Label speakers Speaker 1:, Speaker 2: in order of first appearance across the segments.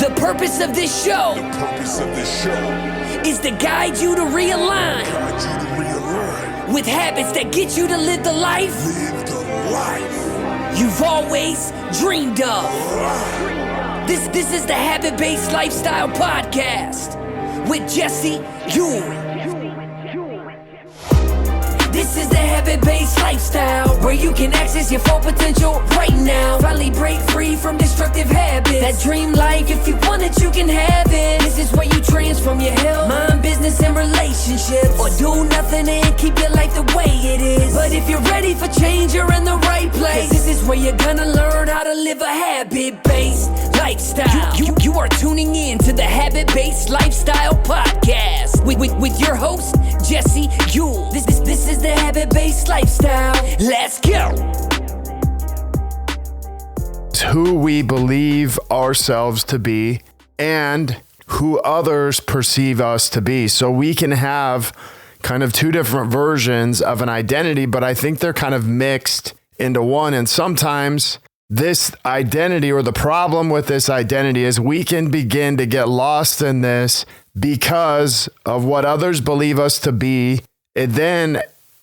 Speaker 1: The purpose of this show is to guide you to realign with habits that get you to live the life you've always dreamed of. This is the Habit-Based Lifestyle Podcast with Jesse Ewing. This is the habit-based lifestyle where you can access your full potential right now. Finally break free from destructive habits. That dream life, if you want it, you can have it. This is where you transform your health, mind, business, and relationships, or do nothing and keep your life the way it is. But if you're ready for change, you're in the right place. This is where you're gonna learn how to live a habit-based lifestyle. You are tuning in to the Habit-Based Lifestyle Podcast with your host, Jesse Ewing. This is the Habit-Based Lifestyle. Let's go.
Speaker 2: It's who we believe ourselves to be and who others perceive us to be. So we can have kind of two different versions of an identity, but I think they're kind of mixed into one. And sometimes this identity, or the problem with this identity, is we can begin to get lost in this because of what others believe us to be. And then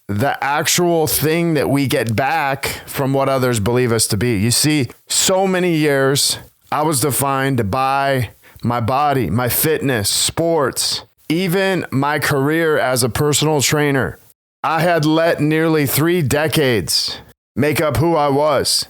Speaker 2: the actual thing that we get back from what others believe us to be. You see, so many years I was defined by my body, my fitness, sports, even my career as a personal trainer. I had let nearly 3 decades make up who I was.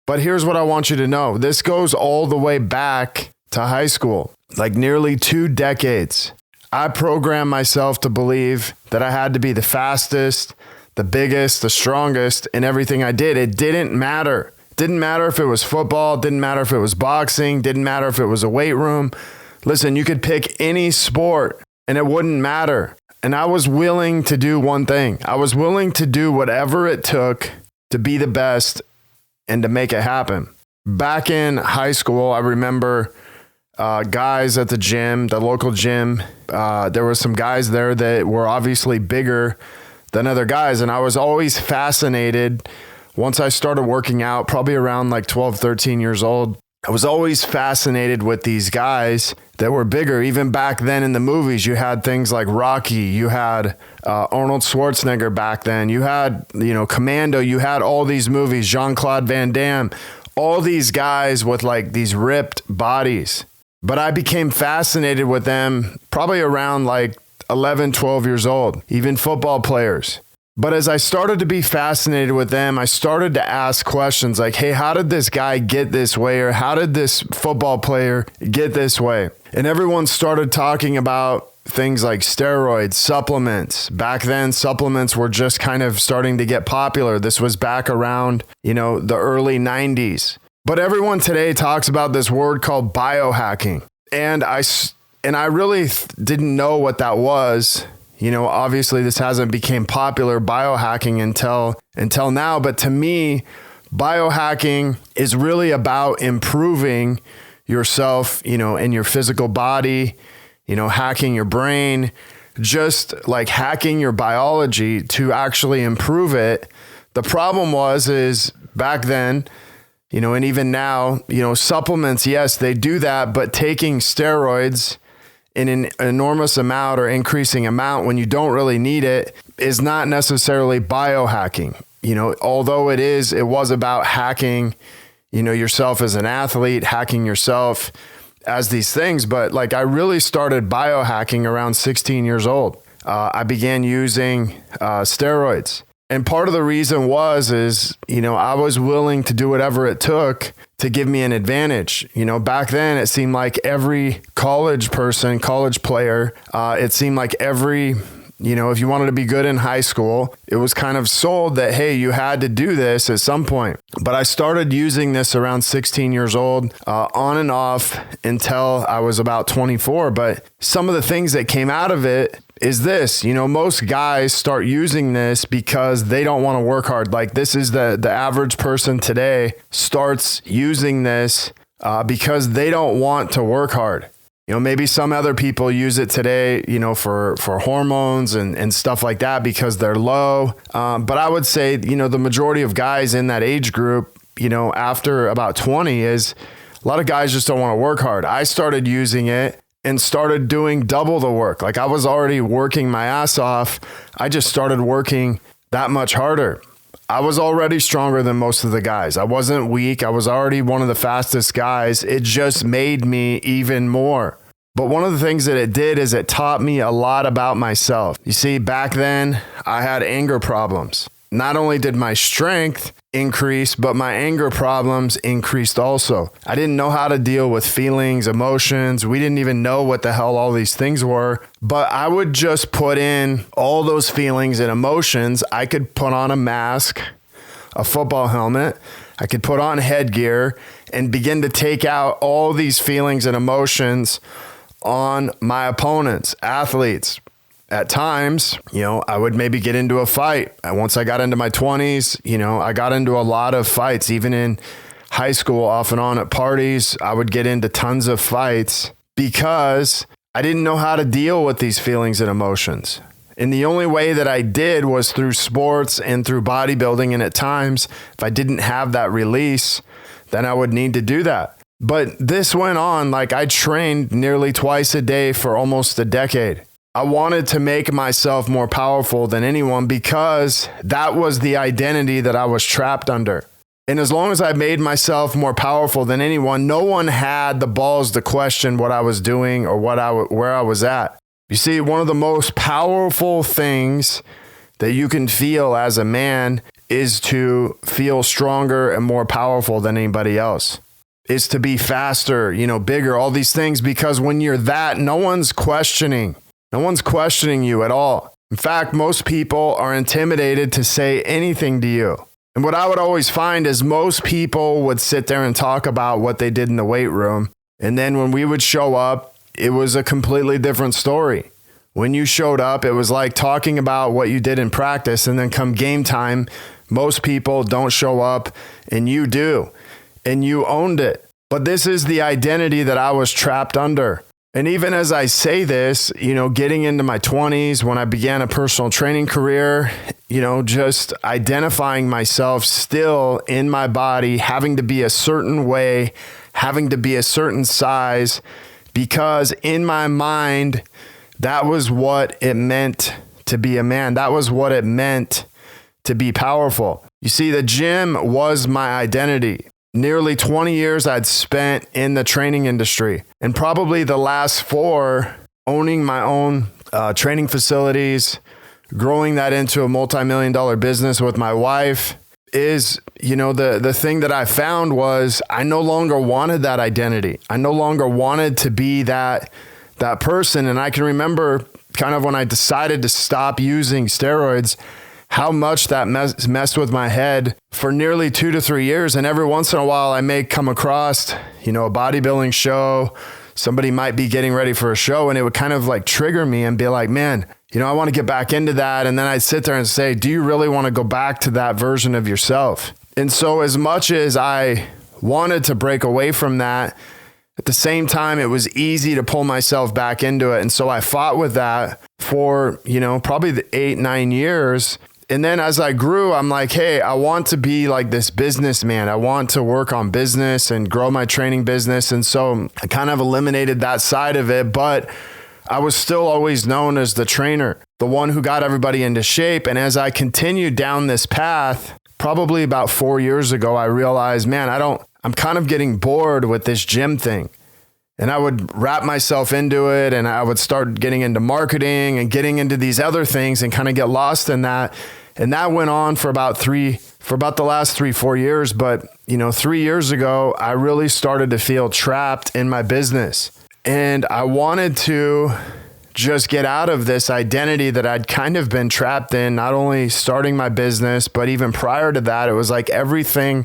Speaker 2: But here's what I want you to know. This goes all the way back to high school, like nearly 2 decades. I programmed myself to believe that I had to be the fastest, the biggest, the strongest in everything I did. It didn't matter. It didn't matter if it was football. It didn't matter if it was boxing. It didn't matter if it was a weight room. Listen, you could pick any sport and it wouldn't matter. And I was willing to do one thing. I was willing to do whatever it took to be the best and to make it happen. Back in high school, I remember guys at the gym, the local gym. There were some guys there that were obviously bigger than other guys. And I was always fascinated once I started working out, probably around like 12, 13 years old. I was always fascinated with these guys that were bigger. Even back then in the movies, you had things like Rocky, you had Arnold Schwarzenegger back then, you had, Commando, you had all these movies, Jean-Claude Van Damme, all these guys with like these ripped bodies. But I became fascinated with them probably around like 11, 12 years old, even football players. But as I started to be fascinated with them, I started to ask questions like, hey, how did this guy get this way? Or how did this football player get this way? And everyone started talking about things like steroids, supplements. Back then, supplements were just kind of starting to get popular. This was back around, the early 90s. But everyone today talks about this word called biohacking. And I really didn't know what that was. Obviously this hasn't become popular, biohacking, until now. But to me, biohacking is really about improving yourself, in your physical body, hacking your brain, just like hacking your biology to actually improve it. The problem is back then, and even now, supplements, yes, they do that, but taking steroids in an enormous amount or increasing amount when you don't really need it is not necessarily biohacking. Although it was about hacking, yourself as an athlete, hacking yourself as these things. But like I really started biohacking around 16 years old. I began using steroids. And part of the reason is I was willing to do whatever it took to give me an advantage. Back then it seemed like every college player, it seemed like every, if you wanted to be good in high school, it was kind of sold that, hey, you had to do this at some point. But I started using this around 16 years old, on and off until I was about 24. But some of the things that came out of it is this, most guys start using this because they don't want to work hard. Like this is the average person today starts using this because they don't want to work hard. Maybe some other people use it today, for hormones and stuff like that because they're low. But I would say, the majority of guys in that age group, after about 20 is A lot of guys just don't want to work hard. I started using it and started doing double the work. Like I was already working my ass off. I just started working that much harder. I was already stronger than most of the guys. I wasn't weak. I was already one of the fastest guys. It just made me even more. But one of the things that it did is it taught me a lot about myself. You see, back then I had anger problems. Not only did my strength increase, but my anger problems increased also. I didn't know how to deal with feelings, emotions. We didn't even know what the hell all these things were. But I would just put in all those feelings and emotions. I could put on a mask, a football helmet. I could put on headgear and begin to take out all these feelings and emotions on my opponents, athletes. At times, I would maybe get into a fight. And once I got into my 20s, I got into a lot of fights. Even in high school, off and on at parties, I would get into tons of fights because I didn't know how to deal with these feelings and emotions. And the only way that I did was through sports and through bodybuilding. And at times, if I didn't have that release, then I would need to do that. But this went on, like I trained nearly twice a day for almost a decade. I wanted to make myself more powerful than anyone because that was the identity that I was trapped under. And as long as I made myself more powerful than anyone, no one had the balls to question what I was doing or where I was at. You see, one of the most powerful things that you can feel as a man is to feel stronger and more powerful than anybody else. Is to be faster, bigger, all these things, because when you're that, no one's questioning you at all. In fact, most people are intimidated to say anything to you. And what I would always find is most people would sit there and talk about what they did in the weight room. And then when we would show up, it was a completely different story. When you showed up, it was like talking about what you did in practice. And then come game time, most people don't show up and you do. And you owned it. But this is the identity that I was trapped under. And even as I say this, getting into my 20s, when I began a personal training career, just identifying myself still in my body, having to be a certain way, having to be a certain size, because in my mind, that was what it meant to be a man. That was what it meant to be powerful. You see, the gym was my identity. Nearly 20 years I'd spent in the training industry, and probably the last 4 owning my own training facilities, growing that into a multi-million-dollar business with my wife is, the thing that I found was I no longer wanted that identity. I no longer wanted to be that person. And I can remember kind of when I decided to stop using steroids, how much that messed with my head for nearly 2 to 3 years. And every once in a while, I may come across, a bodybuilding show. Somebody might be getting ready for a show, and it would kind of like trigger me and be like, man, I want to get back into that. And then I'd sit there and say, do you really want to go back to that version of yourself? And so as much as I wanted to break away from that, at the same time, it was easy to pull myself back into it. And so I fought with that for, probably the 8-9 years. And then as I grew, I'm like, hey, I want to be like this businessman. I want to work on business and grow my training business. And so I kind of eliminated that side of it, but I was still always known as the trainer, the one who got everybody into shape. And as I continued down this path, probably about 4 years ago, I realized, man, I'm kind of getting bored with this gym thing. And I would wrap myself into it, and I would start getting into marketing and getting into these other things and kind of get lost in that. And that went on for about the last 3-4 years. But, 3 years ago, I really started to feel trapped in my business. And I wanted to just get out of this identity that I'd kind of been trapped in, not only starting my business, but even prior to that, it was like everything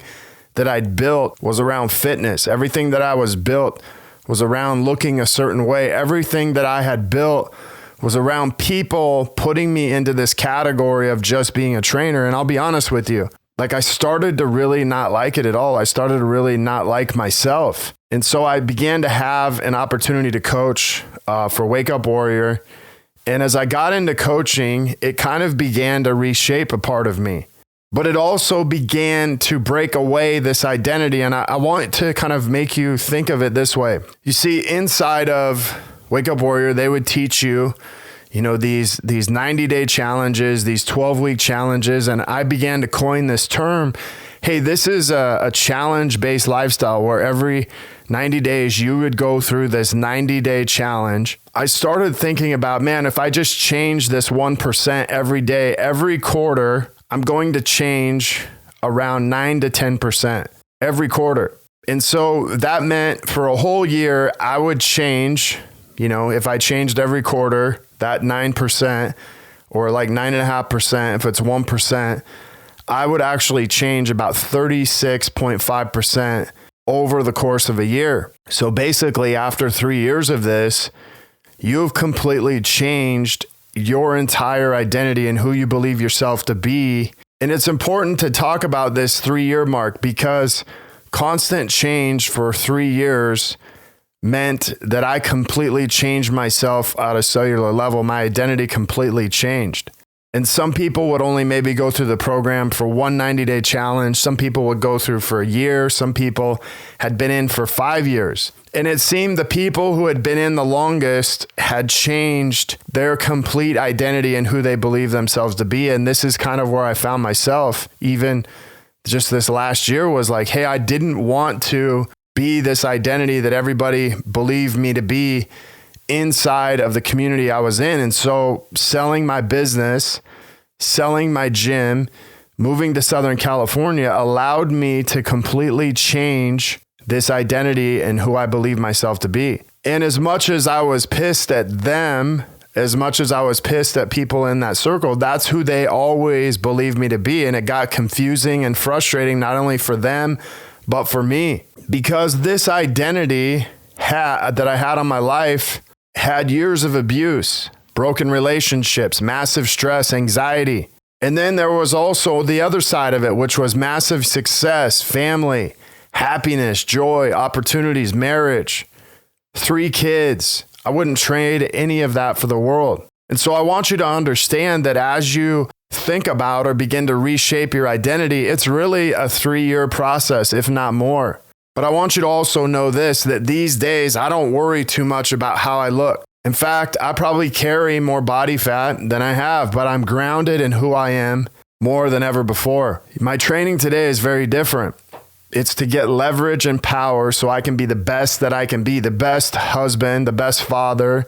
Speaker 2: that I'd built was around fitness. Everything that I was built was around looking a certain way. Everything that I had built was around people putting me into this category of just being a trainer. And I'll be honest with you, like I started to really not like it at all. I started to really not like myself. And so I began to have an opportunity to coach for Wake Up Warrior. And as I got into coaching, it kind of began to reshape a part of me. But it also began to break away this identity. And I want to kind of make you think of it this way. You see, inside of Wake Up Warrior, they would teach you, these 90-day challenges, these 12-week challenges. And I began to coin this term. Hey, this is a challenge-based lifestyle where every 90 days you would go through this 90-day challenge. I started thinking about, man, if I just change this 1% every day, every quarter, I'm going to change around 9 to 10% every quarter. And so that meant for a whole year, I would change, if I changed every quarter, that 9% or like 9.5%, if it's 1%, I would actually change about 36.5% over the course of a year. So basically, after 3 years of this, you've completely changed your entire identity and who you believe yourself to be. And it's important to talk about this 3-year mark because constant change for 3 years meant that I completely changed myself at a cellular level. My identity completely changed. And some people would only maybe go through the program for one 90-day challenge. Some people would go through for a year. Some people had been in for 5 years. And it seemed the people who had been in the longest had changed their complete identity and who they believe themselves to be. And this is kind of where I found myself. Even just this last year was like, hey, I didn't want to be this identity that everybody believed me to be inside of the community I was in. And so selling my business, selling my gym, moving to Southern California allowed me to completely change this identity and who I believe myself to be. And as much as I was pissed at them, as much as I was pissed at people in that circle, that's who they always believed me to be. And it got confusing and frustrating, not only for them, but for me, because this identity that I had on my life had years of abuse, broken relationships, massive stress, anxiety. And then there was also the other side of it, which was massive success, family, happiness, joy, opportunities, marriage, 3 kids. I wouldn't trade any of that for the world. And so I want you to understand that as you think about or begin to reshape your identity, it's really a 3-year process, if not more. But I want you to also know this, that these days, I don't worry too much about how I look. In fact, I probably carry more body fat than I have, but I'm grounded in who I am more than ever before. My training today is very different. It's to get leverage and power so I can be the best that I can be, the best husband, the best father,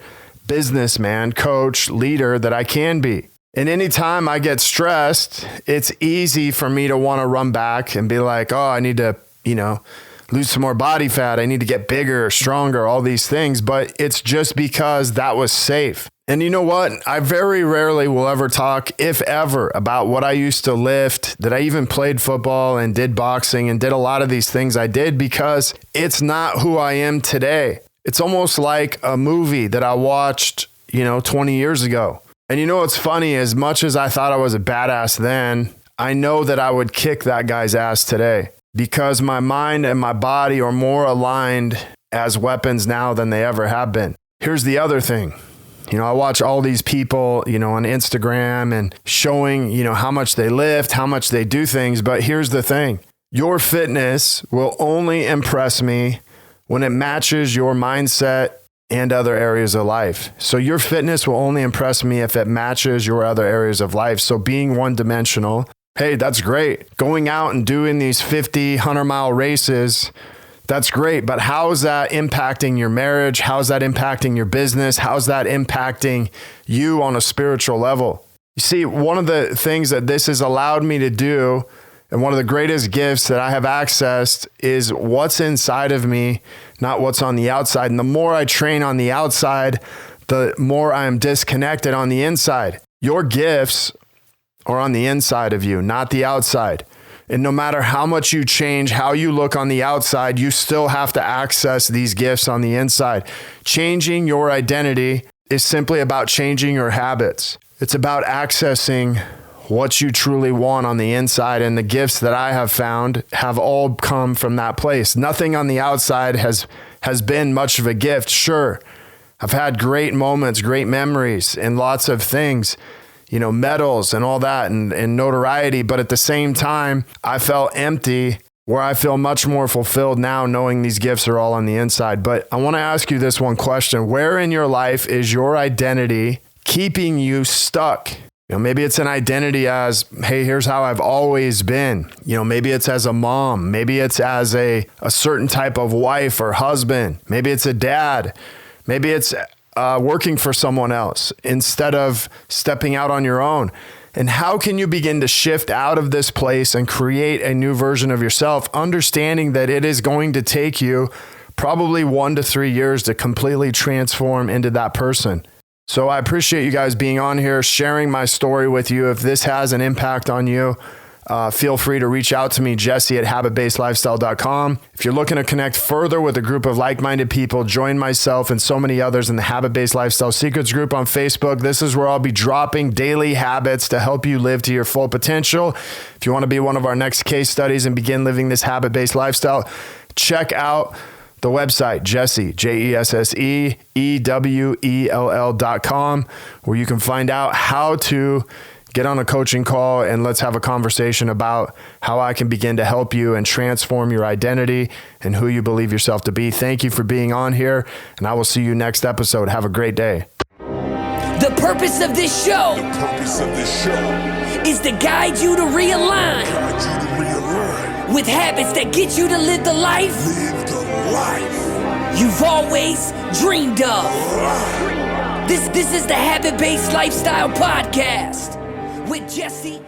Speaker 2: businessman, coach, leader that I can be. And anytime I get stressed, it's easy for me to want to run back and be like, oh, I need to, lose some more body fat. I need to get bigger, stronger, all these things. But it's just because that was safe. And you know what? I very rarely will ever talk, if ever, about what I used to lift, that I even played football and did boxing and did a lot of these things I did because it's not who I am today. It's almost like a movie that I watched, 20 years ago. And what's funny? As much as I thought I was a badass then, I know that I would kick that guy's ass today because my mind and my body are more aligned as weapons now than they ever have been. Here's the other thing. I watch all these people, on Instagram and showing, how much they lift, how much they do things. But here's the thing. Your fitness will only impress me when it matches your mindset and other areas of life. So your fitness will only impress me if it matches your other areas of life. So being one-dimensional, hey, that's great. Going out and doing these 50, 100-mile races, that's great. But how is that impacting your marriage? How is that impacting your business? How is that impacting you on a spiritual level? You see, one of the things that this has allowed me to do, and one of the greatest gifts that I have accessed, is what's inside of me, not what's on the outside. And the more I train on the outside, the more I am disconnected on the inside. Your gifts are on the inside of you, not the outside. And no matter how much you change, how you look on the outside, you still have to access these gifts on the inside. Changing your identity is simply about changing your habits. It's about accessing what you truly want on the inside. And the gifts that I have found have all come from that place. Nothing on the outside has been much of a gift. Sure, I've had great moments, great memories, and lots of things. medals and all that and notoriety. But at the same time, I felt empty, where I feel much more fulfilled now knowing these gifts are all on the inside. But I want to ask you this one question. Where in your life is your identity keeping you stuck? Maybe it's an identity as, hey, here's how I've always been. Maybe it's as a mom. Maybe it's as a certain type of wife or husband. Maybe it's a dad. Maybe it's working for someone else instead of stepping out on your own. And how can you begin to shift out of this place and create a new version of yourself, understanding that it is going to take you probably 1 to 3 years to completely transform into that person? So I appreciate you guys being on here, sharing my story with you. If this has an impact on you, feel free to reach out to me, Jesse at habitbasedlifestyle.com. If you're looking to connect further with a group of like-minded people, join myself and so many others in the Habit-Based Lifestyle Secrets group on Facebook. This is where I'll be dropping daily habits to help you live to your full potential. If you want to be one of our next case studies and begin living this habit-based lifestyle, check out the website, Jesse, JESSEEWELL.com, where you can find out how to get on a coaching call and let's have a conversation about how I can begin to help you and transform your identity and who you believe yourself to be. Thank you for being on here, and I will see you next episode. Have a great day.
Speaker 1: The purpose of this show is to guide you to realign with habits that get you to live the life you've always dreamed of. This is the Habit-Based Lifestyle Podcast with Jesse